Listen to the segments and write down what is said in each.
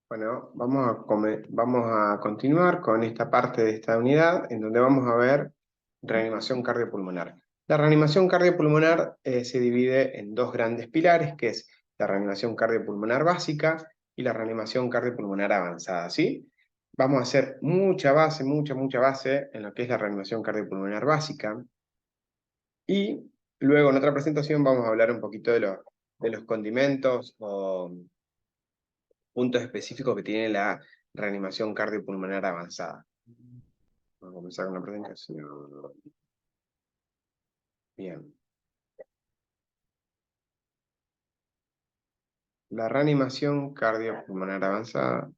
Bueno, vamos a continuar con esta parte de esta unidad en donde vamos a ver reanimación cardiopulmonar. La reanimación cardiopulmonar se divide en dos grandes pilares, que es la reanimación cardiopulmonar básica y la reanimación cardiopulmonar avanzada, ¿sí? Vamos a hacer mucha base en lo que es la reanimación cardiopulmonar básica. Y luego en otra presentación vamos a hablar un poquito de los condimentos o puntos específicos que tiene la reanimación cardiopulmonar avanzada. Vamos a comenzar con la presentación. Bien. La reanimación cardiopulmonar avanzada.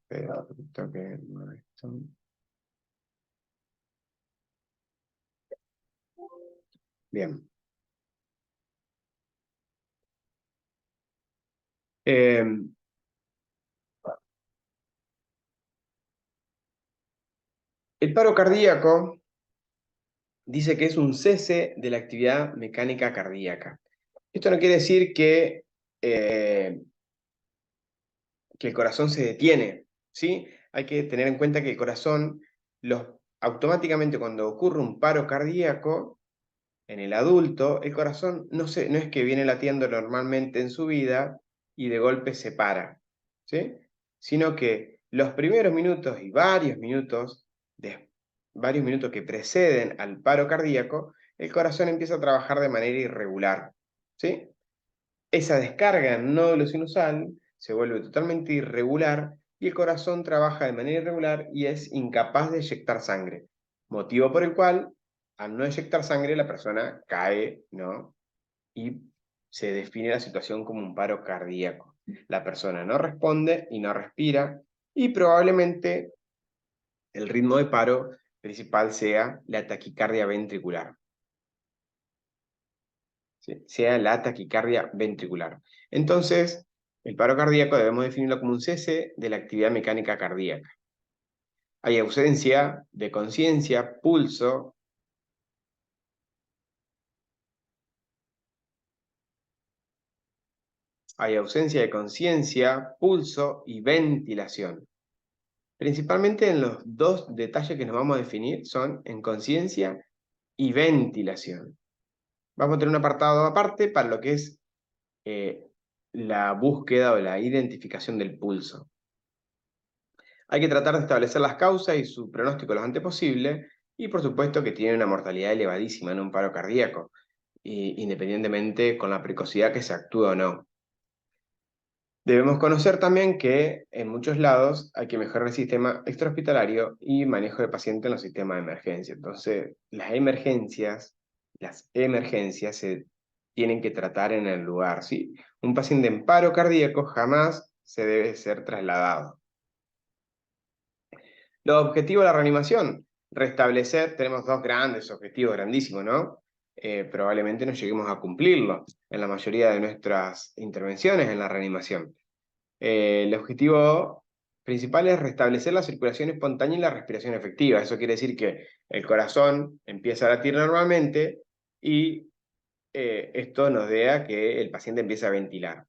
Bien. El paro cardíaco dice que es un cese de la actividad mecánica cardíaca. Esto no quiere decir que el corazón se detiene, ¿sí? Hay que tener en cuenta que el corazón, automáticamente cuando ocurre un paro cardíaco, en el adulto, el corazón no es que viene latiendo normalmente en su vida y de golpe se para, ¿sí? Sino que los primeros minutos y varios minutos que preceden al paro cardíaco, el corazón empieza a trabajar de manera irregular, ¿sí? Esa descarga en nódulo sinusal se vuelve totalmente irregular y el corazón trabaja de manera irregular y es incapaz de eyectar sangre, motivo por el cual, al no eyectar sangre, la persona cae, ¿no? Y se define la situación como un paro cardíaco. La persona no responde y no respira y probablemente el ritmo de paro principal sea la taquicardia ventricular. ¿Sí? Sea la taquicardia ventricular. Entonces, el paro cardíaco debemos definirlo como un cese de la actividad mecánica cardíaca. Hay ausencia de conciencia, pulso, pulso y ventilación. Principalmente en los dos detalles que nos vamos a definir son en conciencia y ventilación. Vamos a tener un apartado aparte para lo que es la búsqueda o la identificación del pulso. Hay que tratar de establecer las causas y su pronóstico lo antes posible, y por supuesto que tiene una mortalidad elevadísima en un paro cardíaco, independientemente con la precocidad que se actúe o no. Debemos conocer también que en muchos lados hay que mejorar el sistema extrahospitalario y manejo de pacientes en los sistemas de emergencia. Entonces, las emergencias se tienen que tratar en el lugar, ¿sí? Un paciente en paro cardíaco jamás se debe ser trasladado. Los objetivos de la reanimación, restablecer, tenemos dos grandes objetivos, grandísimos, ¿no? Probablemente no lleguemos a cumplirlo en la mayoría de nuestras intervenciones en la reanimación. El objetivo principal es restablecer la circulación espontánea y la respiración efectiva. Eso quiere decir que el corazón empieza a latir normalmente y esto nos da que el paciente empiece a ventilar.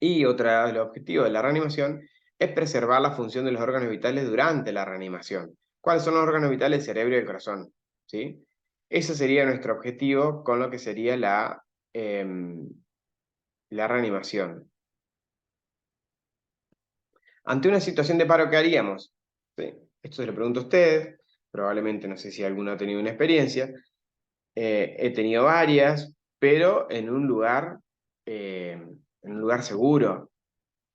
Y otro de los objetivos de la reanimación es preservar la función de los órganos vitales durante la reanimación. ¿Cuáles son los órganos vitales? El cerebro y el corazón, ¿sí? Ese sería nuestro objetivo con lo que sería la reanimación. Ante una situación de paro, ¿qué haríamos? ¿Sí? Esto se lo pregunto a ustedes, probablemente no sé si alguno ha tenido una experiencia. He tenido varias, pero en un lugar seguro,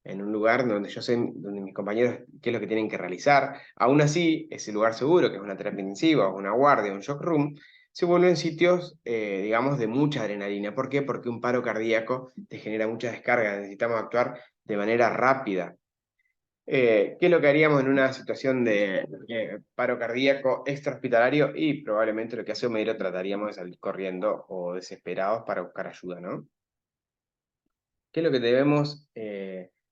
en un lugar donde yo sé, donde mis compañeros, qué es lo que tienen que realizar. Aún así, ese lugar seguro, que es una terapia intensiva, una guardia, un shock room, se vuelven sitios, digamos, de mucha adrenalina. ¿Por qué? Porque un paro cardíaco te genera mucha descarga, necesitamos actuar de manera rápida. ¿Qué es lo que haríamos en una situación de paro cardíaco extrahospitalario? Y probablemente lo que hace un médico trataríamos de salir corriendo o desesperados para buscar ayuda, ¿no? ¿Qué es lo que debemos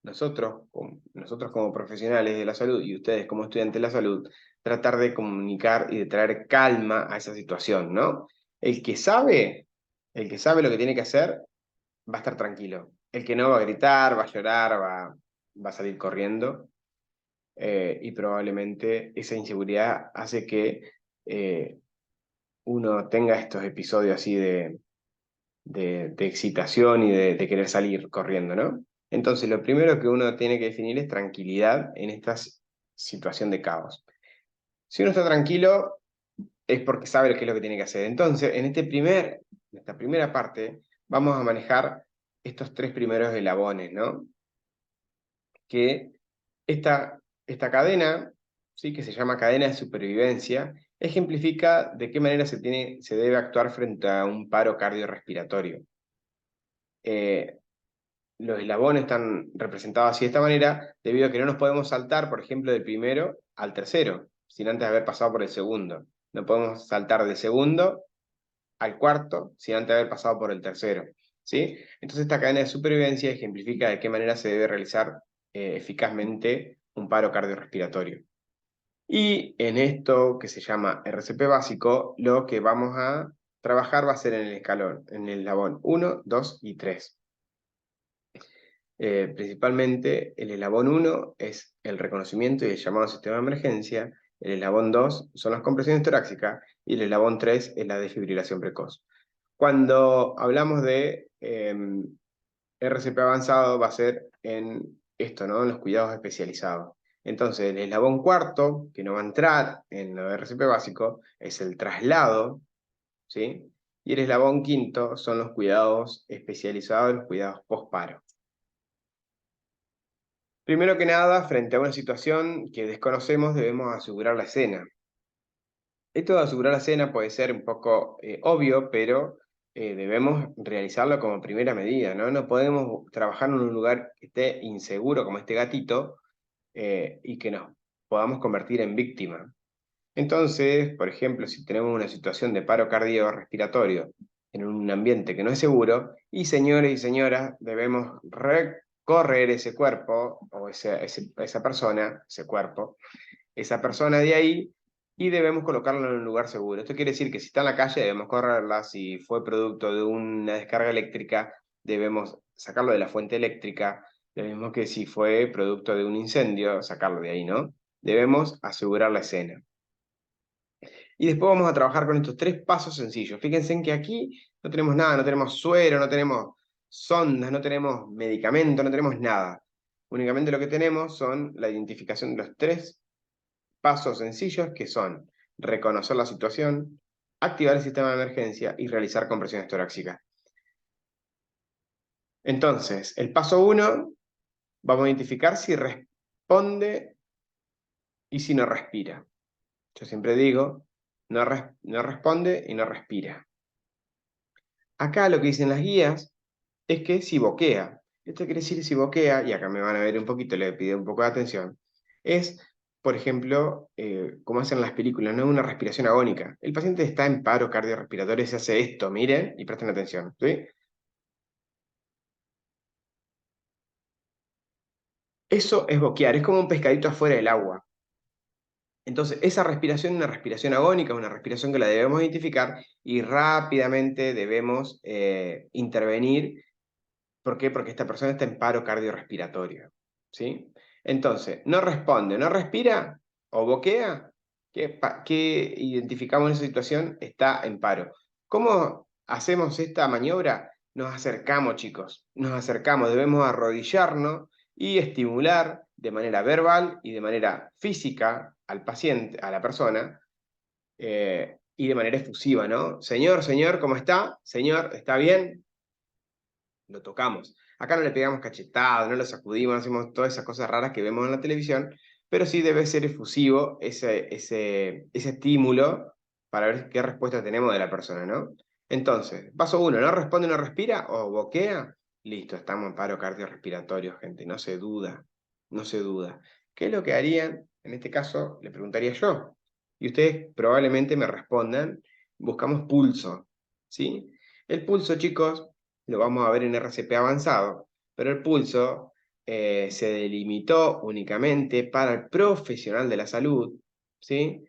nosotros como profesionales de la salud y ustedes como estudiantes de la salud, tratar de comunicar y de traer calma a esa situación, ¿no? El que sabe, el que sabe lo que tiene que hacer, va a estar tranquilo. El que no va a gritar, va a llorar, va a salir corriendo, y probablemente esa inseguridad hace que uno tenga estos episodios así de excitación y de querer salir corriendo, ¿no? Entonces, lo primero que uno tiene que definir es tranquilidad en esta situación de caos. Si uno está tranquilo, es porque sabe qué es lo que tiene que hacer. Entonces, en esta primera parte, vamos a manejar estos tres primeros eslabones, ¿no? Que esta cadena, ¿sí? Que se llama cadena de supervivencia, ejemplifica de qué manera se debe actuar frente a un paro cardiorrespiratorio. Los eslabones están representados así de esta manera debido a que no nos podemos saltar, por ejemplo, del primero al tercero, sin antes haber pasado por el segundo. No podemos saltar del segundo al cuarto sin antes haber pasado por el tercero, ¿sí? Entonces esta cadena de supervivencia ejemplifica de qué manera se debe realizar eficazmente un paro cardiorrespiratorio. Y en esto que se llama RCP básico, lo que vamos a trabajar va a ser en el eslabón 1, 2 y 3. Principalmente el eslabón 1 es el reconocimiento y el llamado al sistema de emergencia, el eslabón 2 son las compresiones torácicas y el eslabón 3 es la desfibrilación precoz. Cuando hablamos de RCP avanzado va a ser en esto, ¿no? En los cuidados especializados. Entonces, el eslabón cuarto, que no va a entrar en lo de RCP básico, es el traslado, ¿sí? Y el eslabón quinto son los cuidados especializados, los cuidados post-paro. Primero que nada, frente a una situación que desconocemos, debemos asegurar la escena. Esto de asegurar la escena puede ser un poco obvio, pero debemos realizarlo como primera medida, ¿no? No podemos trabajar en un lugar que esté inseguro como este gatito y que nos podamos convertir en víctima. Entonces, por ejemplo, si tenemos una situación de paro cardiorrespiratorio en un ambiente que no es seguro, y señores y señoras, debemos recorrer ese cuerpo o esa persona, ese cuerpo, esa persona de ahí, y debemos colocarlo en un lugar seguro. Esto quiere decir que si está en la calle debemos correrla, si fue producto de una descarga eléctrica, debemos sacarlo de la fuente eléctrica, lo mismo que si fue producto de un incendio, sacarlo de ahí, ¿no? Debemos asegurar la escena. Y después vamos a trabajar con estos tres pasos sencillos. Fíjense en que aquí no tenemos nada, no tenemos suero, no tenemos sondas, no tenemos medicamento, no tenemos nada. Únicamente lo que tenemos son la identificación de los tres pasos sencillos que son reconocer la situación, activar el sistema de emergencia y realizar compresiones torácicas. Entonces, el paso 1, vamos a identificar si responde y si no respira. Yo siempre digo, no responde y no respira. Acá lo que dicen las guías es que si boquea. Esto quiere decir si boquea, y acá me van a ver un poquito, le pido un poco de atención, es, por ejemplo, como hacen las películas, no una respiración agónica. El paciente está en paro cardiorrespiratorio y se hace esto, miren, y presten atención, ¿sí? Eso es boquear, es como un pescadito afuera del agua. Entonces, esa respiración es una respiración agónica, una respiración que la debemos identificar y rápidamente debemos intervenir. ¿Por qué? Porque esta persona está en paro cardiorrespiratorio, ¿sí? Entonces, no responde, no respira o boquea, ¿qué identificamos en esa situación? Está en paro. ¿Cómo hacemos esta maniobra? Nos acercamos, chicos, nos acercamos, debemos arrodillarnos y estimular de manera verbal y de manera física al paciente, a la persona, y de manera efusiva, ¿no? Señor, señor, ¿cómo está? Señor, ¿está bien? Lo tocamos. Acá no le pegamos cachetadas, no lo sacudimos, no hacemos todas esas cosas raras que vemos en la televisión, pero sí debe ser efusivo ese estímulo para ver qué respuesta tenemos de la persona, ¿no? Entonces, paso 1, ¿no responde, no respira o boquea? Listo, estamos en paro cardiorrespiratorio, gente, no se duda, no se duda. ¿Qué es lo que harían? En este caso, le preguntaría yo. Y ustedes probablemente me respondan, buscamos pulso, ¿sí? El pulso, chicos, lo vamos a ver en RCP avanzado, pero el pulso se delimitó únicamente para el profesional de la salud, ¿sí?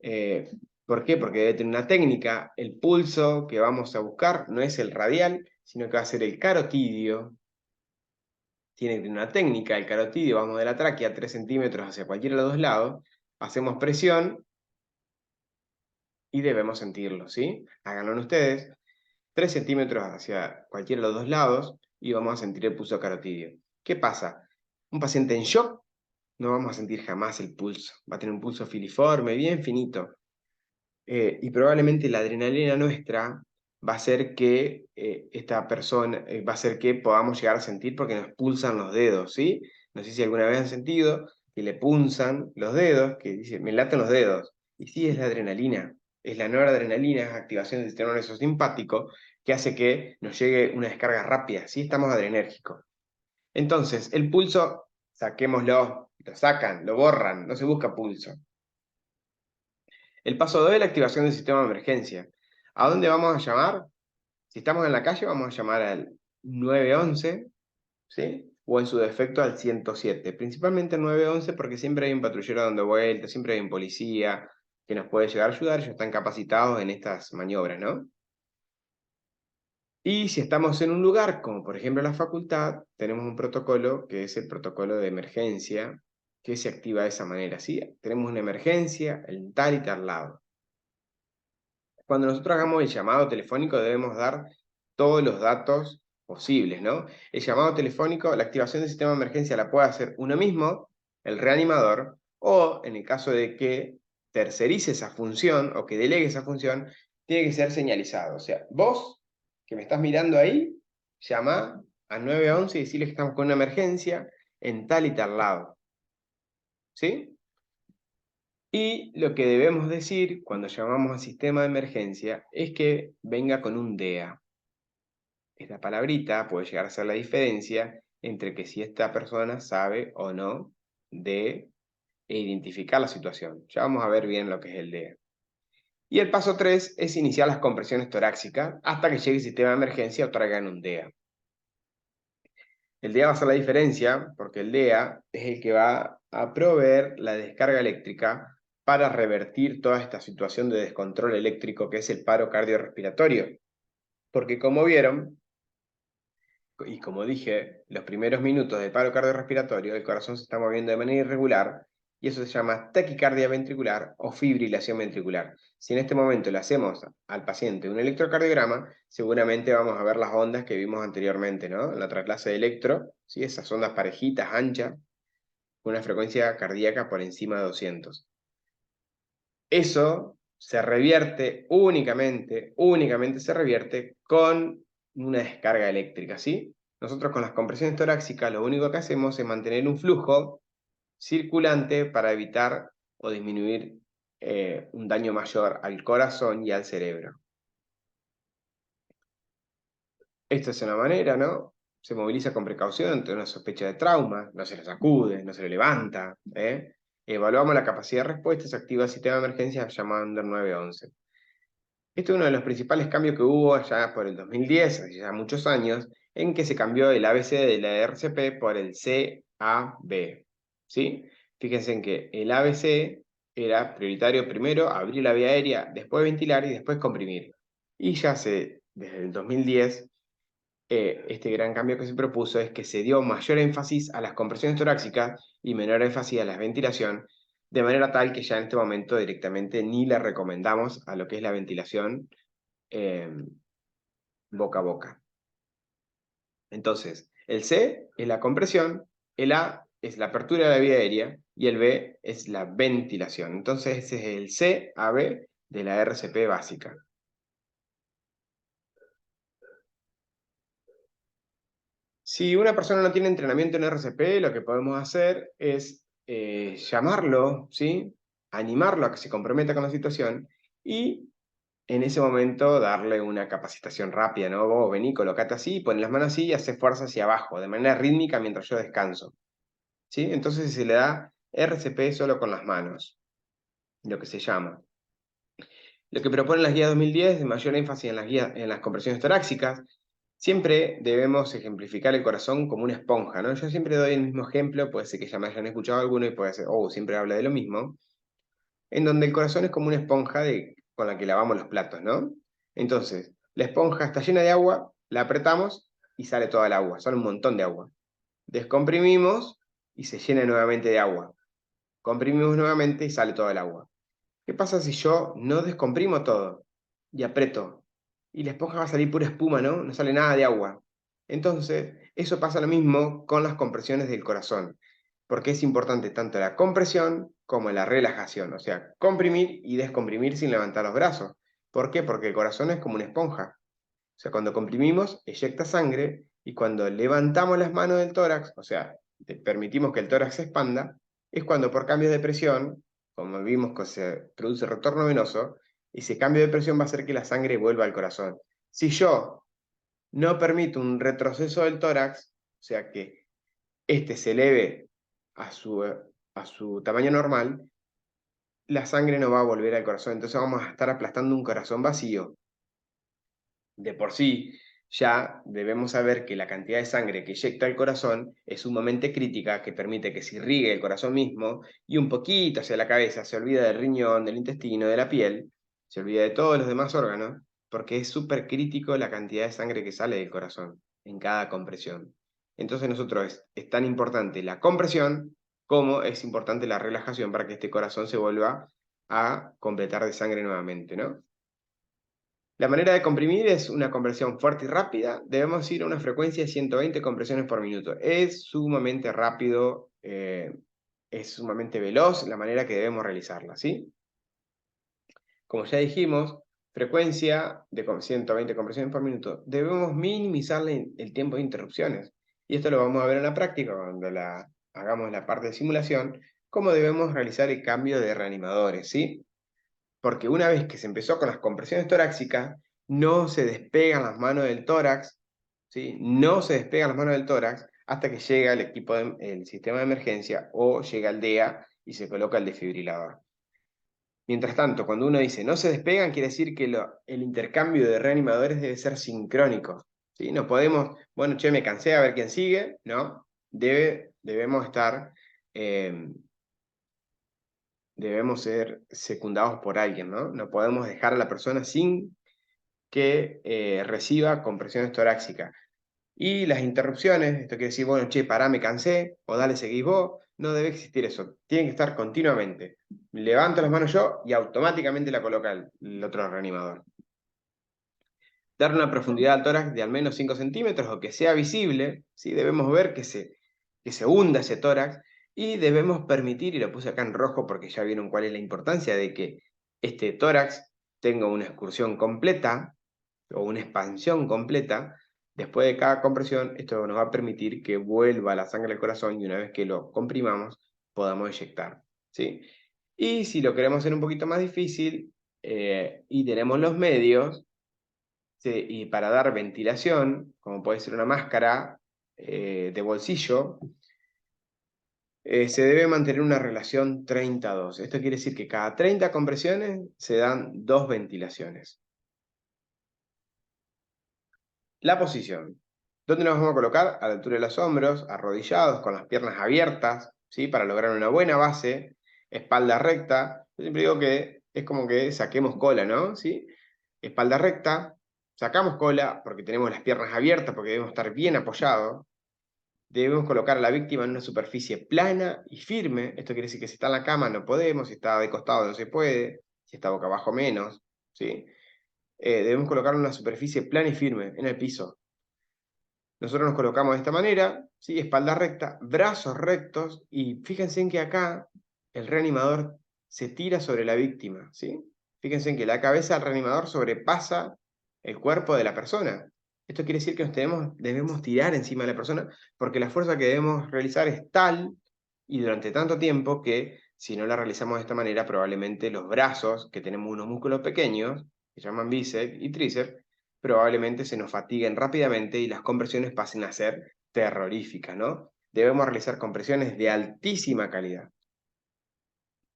Eh, ¿Por qué? Porque debe tener una técnica. El pulso que vamos a buscar no es el radial, sino que va a ser el carotidio, tiene que tener una técnica, el carotidio, vamos de la tráquea 3 centímetros hacia cualquiera de los dos lados, hacemos presión y debemos sentirlo, ¿sí? Háganlo ustedes, 3 centímetros hacia cualquiera de los dos lados y vamos a sentir el pulso carotidio. ¿Qué pasa? Un paciente en shock no vamos a sentir jamás el pulso, va a tener un pulso filiforme, bien finito. Y probablemente la adrenalina nuestra va a hacer que esta persona, va a hacer que podamos llegar a sentir porque nos pulsan los dedos, ¿sí? No sé si alguna vez han sentido que le punzan los dedos, que dice, me laten los dedos. Y sí, es la adrenalina, es la noradrenalina, es activación del sistema nervioso simpático que hace que nos llegue una descarga rápida, ¿sí? Estamos adrenérgicos. Entonces, el pulso, saquémoslo, lo sacan, lo borran, no se busca pulso. El paso 2 es la activación del sistema de emergencia. ¿A dónde vamos a llamar? Si estamos en la calle, vamos a llamar al 911, ¿sí? O en su defecto al 107. Principalmente el 911 porque siempre hay un patrullero dando vueltas, siempre hay un policía que nos puede llegar a ayudar, ellos están capacitados en estas maniobras, ¿no? Y si estamos en un lugar, como por ejemplo la facultad, tenemos un protocolo que es el protocolo de emergencia, que se activa de esa manera, ¿sí? Tenemos una emergencia, el tal y tal lado. Cuando nosotros hagamos el llamado telefónico debemos dar todos los datos posibles, ¿no? El llamado telefónico, la activación del sistema de emergencia la puede hacer uno mismo, el reanimador, o en el caso de que tercerice esa función o que delegue esa función, tiene que ser señalizado. O sea, vos que me estás mirando ahí, llama a 911 y decirle que estamos con una emergencia en tal y tal lado. ¿Sí? Y lo que debemos decir cuando llamamos al sistema de emergencia es que venga con un DEA. Esta palabrita puede llegar a ser la diferencia entre que si esta persona sabe o no de identificar la situación. Ya vamos a ver bien lo que es el DEA. Y el paso 3 es iniciar las compresiones torácicas hasta que llegue el sistema de emergencia o traigan un DEA. El DEA va a hacer la diferencia porque el DEA es el que va a proveer la descarga eléctrica para revertir toda esta situación de descontrol eléctrico que es el paro cardiorrespiratorio. Porque como vieron, y como dije, los primeros minutos del paro cardiorrespiratorio, el corazón se está moviendo de manera irregular y eso se llama taquicardia ventricular o fibrilación ventricular. Si en este momento le hacemos al paciente un electrocardiograma, seguramente vamos a ver las ondas que vimos anteriormente, ¿no? En la otra clase de electro, ¿sí? Esas ondas parejitas, anchas, con una frecuencia cardíaca por encima de 200. Eso se revierte únicamente se revierte con una descarga eléctrica, ¿sí? Nosotros con las compresiones torácicas lo único que hacemos es mantener un flujo circulante para evitar o disminuir un daño mayor al corazón y al cerebro. Esta es una manera, ¿no? Se moviliza con precaución ante una sospecha de trauma, no se lo sacude, no se lo levanta, ¿eh? Evaluamos la capacidad de respuesta, se activa el sistema de emergencia llamando al 911. Este es uno de los principales cambios que hubo allá por el 2010, hace ya muchos años, en que se cambió el ABC de la RCP por el CAB. ¿Sí? Fíjense en que el ABC era prioritario primero abrir la vía aérea, después ventilar y después comprimir. Y ya desde el 2010, este gran cambio que se propuso es que se dio mayor énfasis a las compresiones torácicas y menor énfasis a la ventilación, de manera tal que ya en este momento directamente ni le recomendamos a lo que es la ventilación boca a boca. Entonces, el C es la compresión, el A es la apertura de la vía aérea y el B es la ventilación. Entonces, ese es el CAB de la RCP básica. Si una persona no tiene entrenamiento en RCP, lo que podemos hacer es llamarlo, ¿sí? Animarlo a que se comprometa con la situación y en ese momento darle una capacitación rápida, ¿no? Vos vení, colocate así, pon las manos así y hace fuerza hacia abajo, de manera rítmica mientras yo descanso, ¿sí? Entonces se le da RCP solo con las manos, lo que se llama. Lo que proponen las guías 2010 de mayor énfasis en las compresiones torácicas. Siempre debemos ejemplificar el corazón como una esponja, ¿no? Yo siempre doy el mismo ejemplo, puede ser que ya me hayan escuchado alguno y puede ser, oh, siempre habla de lo mismo, en donde el corazón es como una esponja con la que lavamos los platos, ¿no? Entonces, la esponja está llena de agua, la apretamos y sale toda el agua, sale un montón de agua. descomprimimos y se llena nuevamente de agua. Comprimimos nuevamente y sale todo el agua. ¿Qué pasa si yo no descomprimo todo y aprieto? Y la esponja va a salir pura espuma, ¿no? No sale nada de agua. Entonces, eso pasa lo mismo con las compresiones del corazón, porque es importante tanto la compresión como la relajación, o sea, comprimir y descomprimir sin levantar los brazos. ¿Por qué? Porque el corazón es como una esponja. O sea, cuando comprimimos, eyecta sangre, y cuando levantamos las manos del tórax, o sea, permitimos que el tórax se expanda, es cuando por cambios de presión, como vimos que se produce retorno venoso, ese cambio de presión va a hacer que la sangre vuelva al corazón. Si yo no permito un retroceso del tórax, o sea, que este se eleve a su tamaño normal, la sangre no va a volver al corazón, entonces vamos a estar aplastando un corazón vacío. De por sí, ya debemos saber que la cantidad de sangre que eyecta el corazón es sumamente crítica, que permite que se irrigue el corazón mismo y un poquito hacia la cabeza, se olvida del riñón, del intestino, de la piel, se olvida de todos los demás órganos, porque es súper crítico la cantidad de sangre que sale del corazón en cada compresión. Entonces es tan importante la compresión como es importante la relajación para que este corazón se vuelva a completar de sangre nuevamente, ¿no? La manera de comprimir es una compresión fuerte y rápida. Debemos ir a una frecuencia de 120 compresiones por minuto. Es sumamente rápido, es sumamente veloz la manera que debemos realizarla, ¿sí? Como ya dijimos, frecuencia de 120 compresiones por minuto. Debemos minimizar el tiempo de interrupciones. Y esto lo vamos a ver en la práctica cuando hagamos la parte de simulación, cómo debemos realizar el cambio de reanimadores, ¿sí? Porque una vez que se empezó con las compresiones torácicas, no se despegan las manos del tórax, ¿sí? No se despegan las manos del tórax hasta que llega el equipo el sistema de emergencia o llega el DEA y se coloca el desfibrilador. Mientras tanto, cuando uno dice no se despegan, quiere decir que el intercambio de reanimadores debe ser sincrónico, ¿sí? No podemos, bueno, che, me cansé, a ver quién sigue, ¿no? Debemos estar... debemos ser secundados por alguien, ¿no? No podemos dejar a la persona sin que reciba compresiones torácicas. Y las interrupciones, esto quiere decir, bueno, che, pará, me cansé, o dale, seguís vos, no debe existir eso. Tiene que estar continuamente. Levanto las manos yo y automáticamente la coloca el otro reanimador. Dar una profundidad al tórax de al menos 5 centímetros o que sea visible, ¿sí? Debemos ver que se hunda ese tórax y debemos permitir, y lo puse acá en rojo porque ya vieron cuál es la importancia de que este tórax tenga una excursión completa o una expansión completa. Después de cada compresión, esto nos va a permitir que vuelva la sangre al corazón y una vez que lo comprimamos, podamos eyectar, ¿sí? Y si lo queremos hacer un poquito más difícil y tenemos los medios, sí, y para dar ventilación, como puede ser una máscara de bolsillo, se debe mantener una relación 30-2. Esto quiere decir que cada 30 compresiones se dan 2 ventilaciones. La posición. ¿Dónde nos vamos a colocar? A la altura de los hombros, arrodillados, con las piernas abiertas, ¿sí? Para lograr una buena base, espalda recta. Yo siempre digo que es como que saquemos cola, ¿no? ¿Sí? Espalda recta, sacamos cola porque tenemos las piernas abiertas, porque debemos estar bien apoyados. Debemos colocar a la víctima en una superficie plana y firme. Esto quiere decir que si está en la cama no podemos, si está de costado no se puede, si está boca abajo menos, ¿sí? Debemos colocarlo en una superficie plana y firme, en el piso. Nosotros nos colocamos de esta manera, ¿sí? Espalda recta, brazos rectos, y fíjense en que acá el reanimador se tira sobre la víctima, ¿sí? Fíjense en que la cabeza del reanimador sobrepasa el cuerpo de la persona. Esto quiere decir que debemos tirar encima de la persona porque la fuerza que debemos realizar es tal y durante tanto tiempo que si no la realizamos de esta manera, probablemente los brazos, que tenemos unos músculos pequeños, que se llaman bíceps y tríceps, probablemente se nos fatiguen rápidamente y las compresiones pasen a ser terroríficas, ¿no? Debemos realizar compresiones de altísima calidad.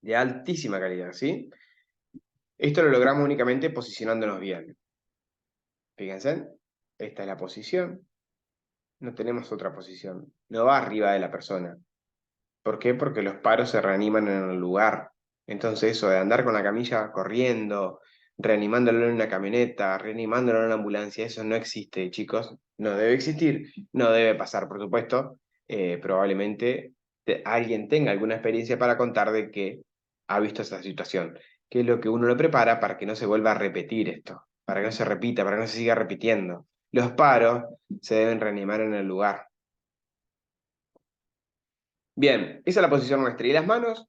De altísima calidad, ¿sí? Esto lo logramos únicamente posicionándonos bien. Fíjense, esta es la posición. No tenemos otra posición. No va arriba de la persona. ¿Por qué? Porque los paros se reaniman en el lugar. Entonces eso de andar con la camilla corriendo, reanimándolo en una camioneta, reanimándolo en una ambulancia, eso no existe, chicos. No debe existir, no debe pasar, por supuesto. probablemente alguien tenga alguna experiencia para contar de que ha visto esa situación, que es lo que uno lo prepara para que no se vuelva a repetir esto, para que no se repita, para que no se siga repitiendo. Los paros se deben reanimar en el lugar. Bien, esa es la posición nuestra. ¿Y las manos?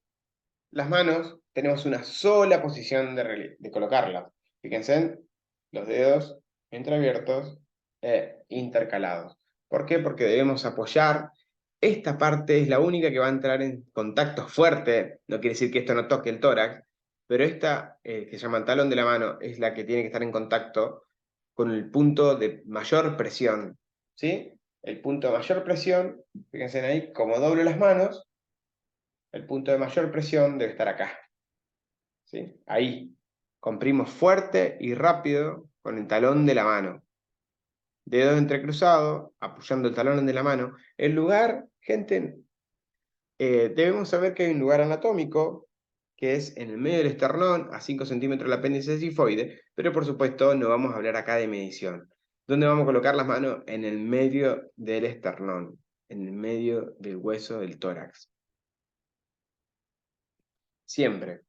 Las manos tenemos una sola posición de colocarlas. Fíjense, los dedos entreabiertos e intercalados. ¿Por qué? Porque debemos apoyar. Esta parte es la única que va a entrar en contacto fuerte. No quiere decir que esto no toque el tórax, pero esta, que se llama el talón de la mano, es la que tiene que estar en contacto con el punto de mayor presión. ¿Sí? El punto de mayor presión, fíjense ahí, como doblo las manos, el punto de mayor presión debe estar acá. ¿Sí? Ahí. Comprimo fuerte y rápido con el talón de la mano. Dedos entrecruzados, apoyando el talón de la mano. El lugar, gente, debemos saber que hay un lugar anatómico que es en el medio del esternón, a 5 centímetros del apéndice sifoide, pero por supuesto no vamos a hablar acá de medición. ¿Dónde vamos a colocar las manos? En el medio del esternón, en el medio del hueso del tórax. Siempre.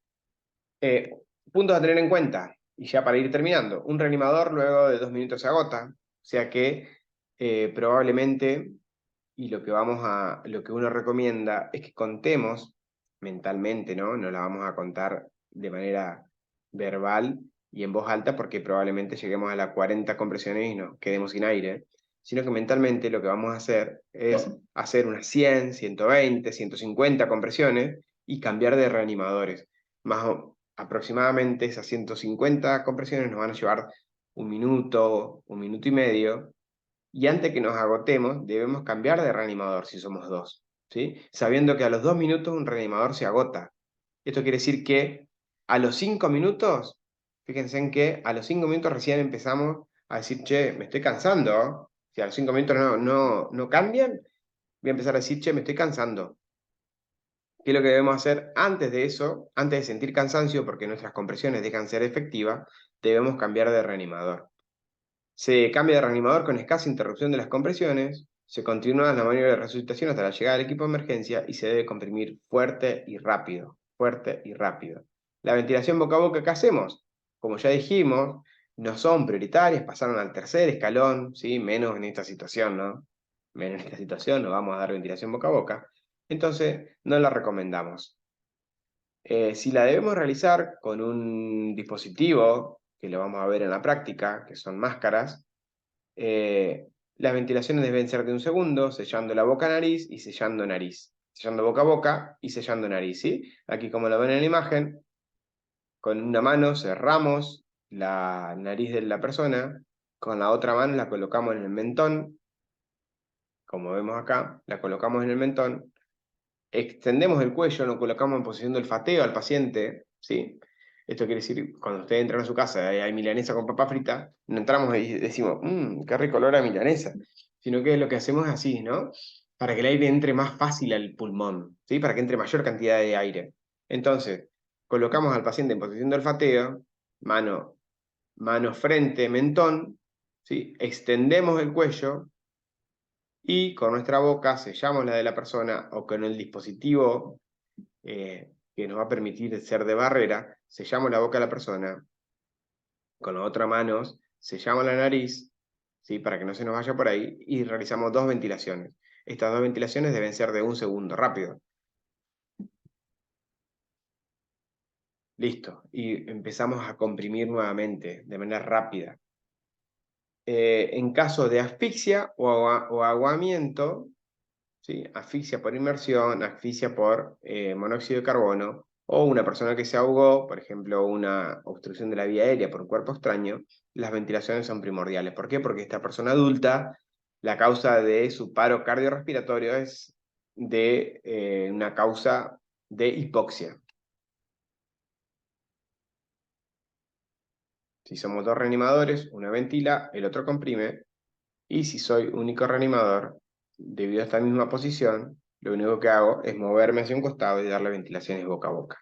Puntos a tener en cuenta, y ya para ir terminando, un reanimador luego de 2 minutos se agota, o sea que probablemente, y lo que uno recomienda es que contemos mentalmente, ¿no? No la vamos a contar de manera verbal y en voz alta porque probablemente lleguemos a las 40 compresiones y nos quedemos sin aire, sino que mentalmente lo que vamos a hacer es hacer unas 100, 120, 150 compresiones y cambiar de reanimadores. Aproximadamente esas 150 compresiones nos van a llevar 1 minuto y medio, y antes que nos agotemos, debemos cambiar de reanimador si somos dos, ¿sí? Sabiendo que a los 2 minutos un reanimador se agota. Esto quiere decir que a los 5 minutos, fíjense en que a los 5 minutos recién empezamos a decir, che, me estoy cansando. Si a los 5 minutos no cambian, voy a empezar a decir, che, me estoy cansando. ¿Qué es lo que debemos hacer antes de eso? Antes de sentir cansancio, porque nuestras compresiones dejan de ser efectivas, debemos cambiar de reanimador. Se cambia de reanimador con escasa interrupción de las compresiones, se continúa la maniobra de resucitación hasta la llegada del equipo de emergencia y se debe comprimir fuerte y rápido, fuerte y rápido. La ventilación boca a boca que hacemos, como ya dijimos, no son prioritarias, pasaron al tercer escalón, ¿sí? Menos en esta situación, ¿no? Menos en esta situación, no vamos a dar ventilación boca a boca, entonces no la recomendamos. Si la debemos realizar con un dispositivo, que lo vamos a ver en la práctica, que son máscaras, las ventilaciones deben ser de 1 segundo, sellando la boca-nariz y sellando nariz. Sellando boca a boca y sellando nariz, ¿sí? Aquí como lo ven en la imagen, con una mano cerramos la nariz de la persona, con la otra mano la colocamos en el mentón, como vemos acá, la colocamos en el mentón, extendemos el cuello, lo colocamos en posición de olfateo al paciente, ¿sí? Esto quiere decir, cuando usted entra a su casa y hay milanesa con papa frita, no entramos y decimos, qué rico olor a milanesa, sino que lo que hacemos es así, ¿no? Para que el aire entre más fácil al pulmón, ¿sí? Para que entre mayor cantidad de aire. Entonces, colocamos al paciente en posición de olfateo, mano frente, mentón, ¿sí? Extendemos el cuello, y con nuestra boca sellamos la de la persona o con el dispositivo que nos va a permitir ser de barrera, sellamos la boca de la persona, con la otra mano sellamos la nariz, ¿sí? Para que no se nos vaya por ahí, y realizamos 2 ventilaciones. Estas 2 ventilaciones deben ser de 1 segundo, rápido. Listo, y empezamos a comprimir nuevamente, de manera rápida. En caso de asfixia o aguamiento, ¿sí? Asfixia por inmersión, asfixia por monóxido de carbono, o una persona que se ahogó, por ejemplo, una obstrucción de la vía aérea por un cuerpo extraño, las ventilaciones son primordiales. ¿Por qué? Porque esta persona adulta, la causa de su paro cardiorrespiratorio es de una causa de hipoxia. Si somos 2 reanimadores, uno ventila, el otro comprime, y si soy único reanimador, debido a esta misma posición, lo único que hago es moverme hacia un costado y darle ventilaciones boca a boca.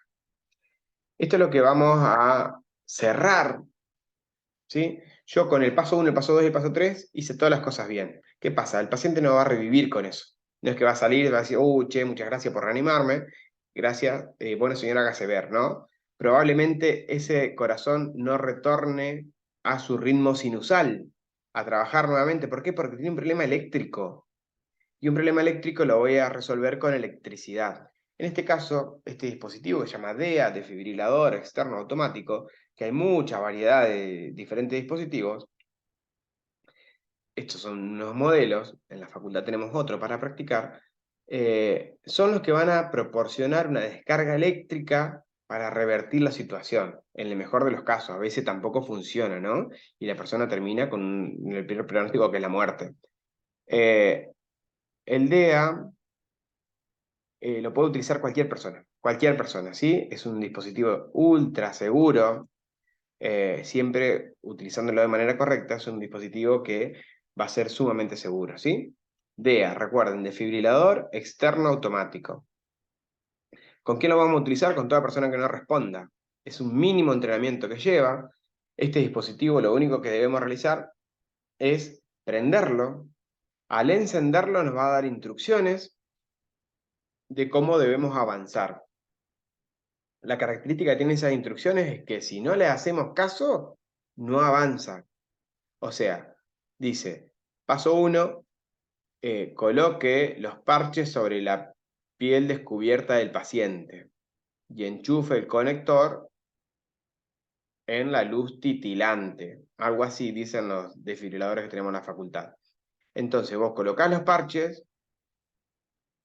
Esto es lo que vamos a cerrar, ¿sí? Yo con el paso 1, el paso 2 y el paso 3 hice todas las cosas bien. ¿Qué pasa? El paciente no va a revivir con eso. No es que va a salir y va a decir, che, muchas gracias por reanimarme, gracias, bueno señora, hágase ver, ¿no? Probablemente ese corazón no retorne a su ritmo sinusal, a trabajar nuevamente. ¿Por qué? Porque tiene un problema eléctrico. Y un problema eléctrico lo voy a resolver con electricidad. En este caso, este dispositivo que se llama DEA, desfibrilador externo automático, que hay mucha variedad de diferentes dispositivos. Estos son unos modelos, en la facultad tenemos otro para practicar, son los que van a proporcionar una descarga eléctrica para revertir la situación, en el mejor de los casos. A veces tampoco funciona, ¿no? Y la persona termina con el primer pronóstico, que es la muerte. El DEA lo puede utilizar cualquier persona, ¿sí? Es un dispositivo ultra seguro, siempre utilizándolo de manera correcta. Es un dispositivo que va a ser sumamente seguro, ¿sí? DEA, recuerden, desfibrilador externo automático. ¿Con qué lo vamos a utilizar? Con toda persona que no responda. Es un mínimo entrenamiento que lleva. Este dispositivo, lo único que debemos realizar es prenderlo. Al encenderlo nos va a dar instrucciones de cómo debemos avanzar. La característica que tiene esas instrucciones es que si no le hacemos caso, no avanza. O sea, dice, paso 1, coloque los parches sobre la piel descubierta del paciente y enchufe el conector en la luz titilante. Algo así dicen los desfibriladores que tenemos en la facultad. Entonces vos colocás los parches,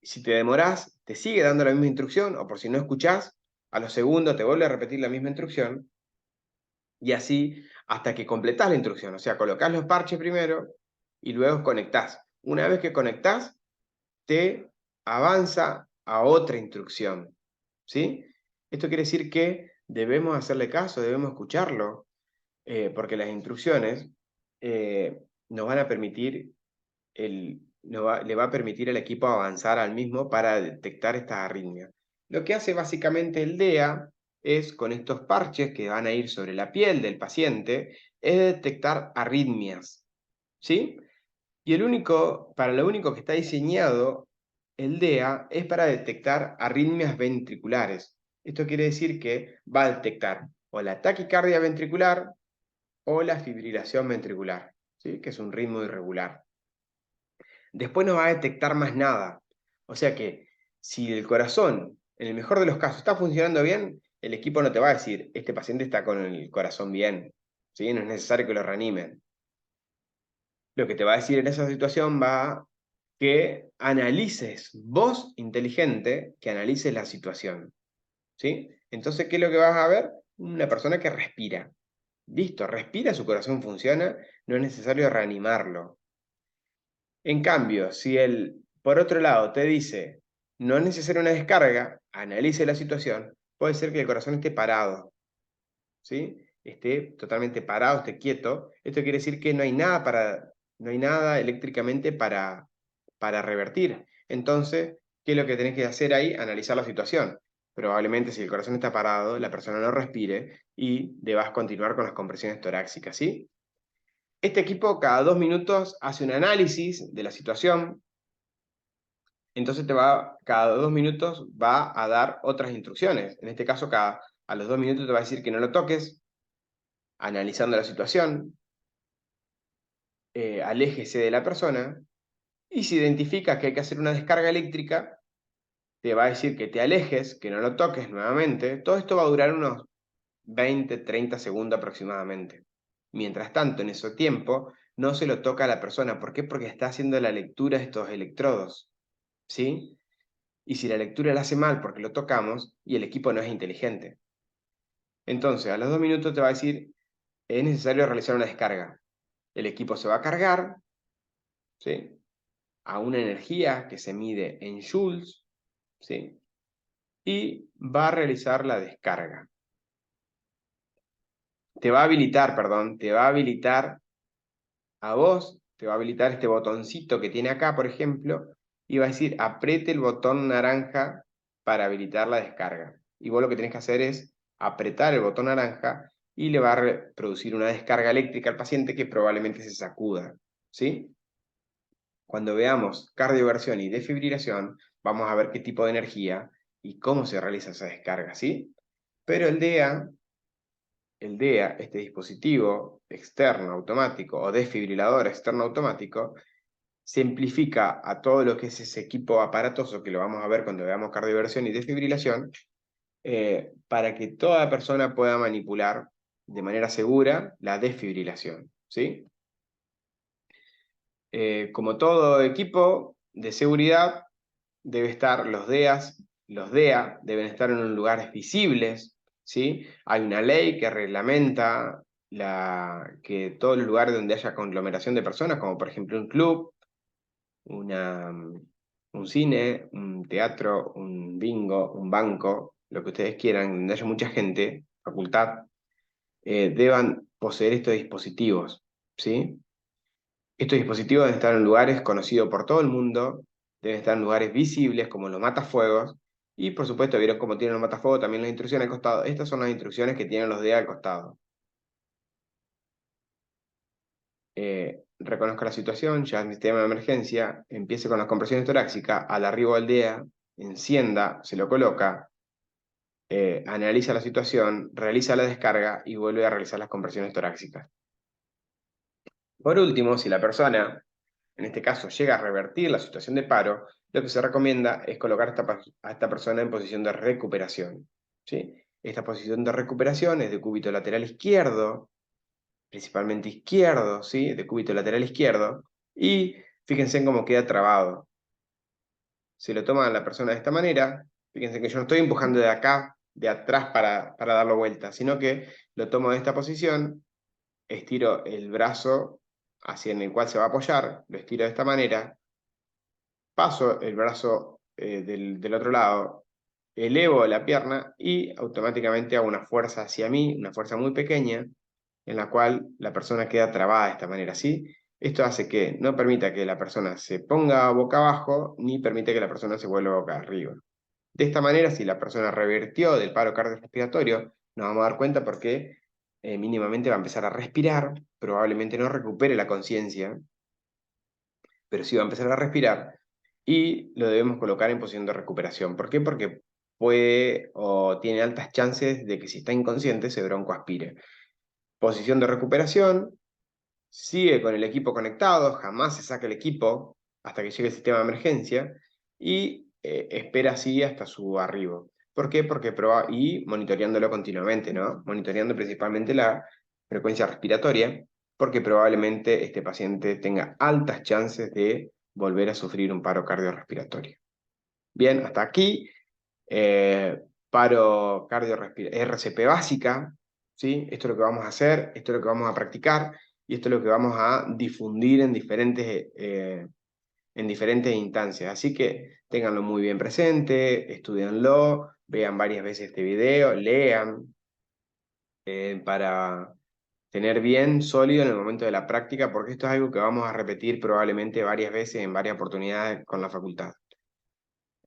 si te demorás, te sigue dando la misma instrucción, o por si no escuchás, a los segundos te vuelve a repetir la misma instrucción, y así hasta que completás la instrucción. O sea, colocás los parches primero y luego conectás. Una vez que conectás, te avanza a otra instrucción, ¿sí? Esto quiere decir que debemos hacerle caso, debemos escucharlo, porque las instrucciones nos van a permitir, le va a permitir al equipo avanzar al mismo para detectar estas arritmias. Lo que hace básicamente el DEA es, con estos parches que van a ir sobre la piel del paciente, es detectar arritmias, ¿sí? Y para lo único que está diseñado el DEA es para detectar arritmias ventriculares. Esto quiere decir que va a detectar o la taquicardia ventricular o la fibrilación ventricular, ¿sí? Que es un ritmo irregular. Después no va a detectar más nada. O sea que si el corazón, en el mejor de los casos, está funcionando bien, el equipo no te va a decir, este paciente está con el corazón bien, ¿sí? No es necesario que lo reanimen. Lo que te va a decir en esa situación va que analices, vos inteligente, que analices la situación, ¿sí? Entonces, ¿qué es lo que vas a ver? Una persona que respira. Listo, respira, su corazón funciona, no es necesario reanimarlo. En cambio, si él, por otro lado, te dice, no es necesaria una descarga, analice la situación, puede ser que el corazón esté parado, ¿sí? Esté totalmente parado, esté quieto. Esto quiere decir que no hay nada eléctricamente para revertir. Entonces, ¿qué es lo que tenés que hacer ahí? Analizar la situación. Probablemente, si el corazón está parado, la persona no respire y debas continuar con las compresiones torácicas, ¿sí? Este equipo cada 2 minutos hace un análisis de la situación. Entonces cada 2 minutos va a dar otras instrucciones. En este caso, a los 2 minutos te va a decir que no lo toques, analizando la situación, aléjese de la persona, y si identificas que hay que hacer una descarga eléctrica, te va a decir que te alejes, que no lo toques nuevamente. Todo esto va a durar unos 20, 30 segundos aproximadamente. Mientras tanto, en ese tiempo, no se lo toca a la persona. ¿Por qué? Porque está haciendo la lectura de estos electrodos, ¿sí? Y si la lectura la hace mal porque lo tocamos, y el equipo no es inteligente. Entonces, a los 2 minutos te va a decir, es necesario realizar una descarga. El equipo se va a cargar, ¿sí? A una energía que se mide en joules, ¿sí? Y va a realizar la descarga. Te va a habilitar a vos, te va a habilitar este botoncito que tiene acá, por ejemplo, y va a decir, apriete el botón naranja para habilitar la descarga. Y vos lo que tenés que hacer es apretar el botón naranja y le va a producir una descarga eléctrica al paciente que probablemente se sacuda, ¿sí? Cuando veamos cardioversión y desfibrilación, vamos a ver qué tipo de energía y cómo se realiza esa descarga, ¿sí? Pero el DEA, este dispositivo externo automático o desfibrilador externo automático, simplifica a todo lo que es ese equipo aparatoso, que lo vamos a ver cuando veamos cardioversión y desfibrilación, para que toda persona pueda manipular de manera segura la desfibrilación, ¿sí? Como todo equipo de seguridad, debe estar los DEA deben estar en lugares visibles, ¿sí? Hay una ley que reglamenta que todos los lugares donde haya conglomeración de personas, como por ejemplo un club, un cine, un teatro, un bingo, un banco, lo que ustedes quieran, donde haya mucha gente, facultad, deban poseer estos dispositivos, ¿sí? Estos dispositivos deben estar en lugares conocidos por todo el mundo, deben estar en lugares visibles como los matafuegos, y por supuesto, vieron cómo tienen los matafuegos, también las instrucciones al costado. Estas son las instrucciones que tienen los DEA al costado. Reconozca la situación, ya el sistema de emergencia, empiece con las compresiones torácicas, al arribo del DEA, encienda, se lo coloca, analiza la situación, realiza la descarga y vuelve a realizar las compresiones torácicas. Por último, si la persona, en este caso, llega a revertir la situación de paro, lo que se recomienda es colocar a esta persona en posición de recuperación, ¿sí? Esta posición de recuperación es de cúbito lateral izquierdo, principalmente izquierdo, ¿sí? De cúbito lateral izquierdo, y fíjense en cómo queda trabado. Se lo toma la persona de esta manera, fíjense que yo no estoy empujando de acá, de atrás para darlo vuelta, sino que lo tomo de esta posición, estiro el brazo hacia en el cual se va a apoyar, lo estiro de esta manera, paso el brazo del otro lado, elevo la pierna y automáticamente hago una fuerza hacia mí, una fuerza muy pequeña, en la cual la persona queda trabada de esta manera, ¿sí? Esto hace que no permita que la persona se ponga boca abajo, ni permite que la persona se vuelva boca arriba. De esta manera, si la persona revirtió del paro cardiorrespiratorio, nos vamos a dar cuenta porque mínimamente va a empezar a respirar, probablemente no recupere la conciencia, pero sí va a empezar a respirar y lo debemos colocar en posición de recuperación. ¿Por qué? Porque puede o tiene altas chances de que si está inconsciente se broncoaspire. Posición de recuperación, sigue con el equipo conectado, jamás se saca el equipo hasta que llegue el sistema de emergencia y espera así hasta su arribo. ¿Por qué? Y monitoreándolo continuamente, ¿no? Monitoreando principalmente la frecuencia respiratoria, porque probablemente este paciente tenga altas chances de volver a sufrir un paro cardiorrespiratorio. Bien, hasta aquí, paro cardiorrespiratorio, RCP básica, ¿sí? Esto es lo que vamos a hacer, esto es lo que vamos a practicar y esto es lo que vamos a difundir en diferentes instancias. Así que ténganlo muy bien presente, estudianlo, vean varias veces este video, lean, para tener bien sólido en el momento de la práctica, porque esto es algo que vamos a repetir probablemente varias veces en varias oportunidades con la facultad.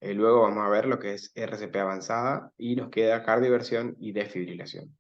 Luego vamos a ver lo que es RCP avanzada y nos queda cardioversión y desfibrilación.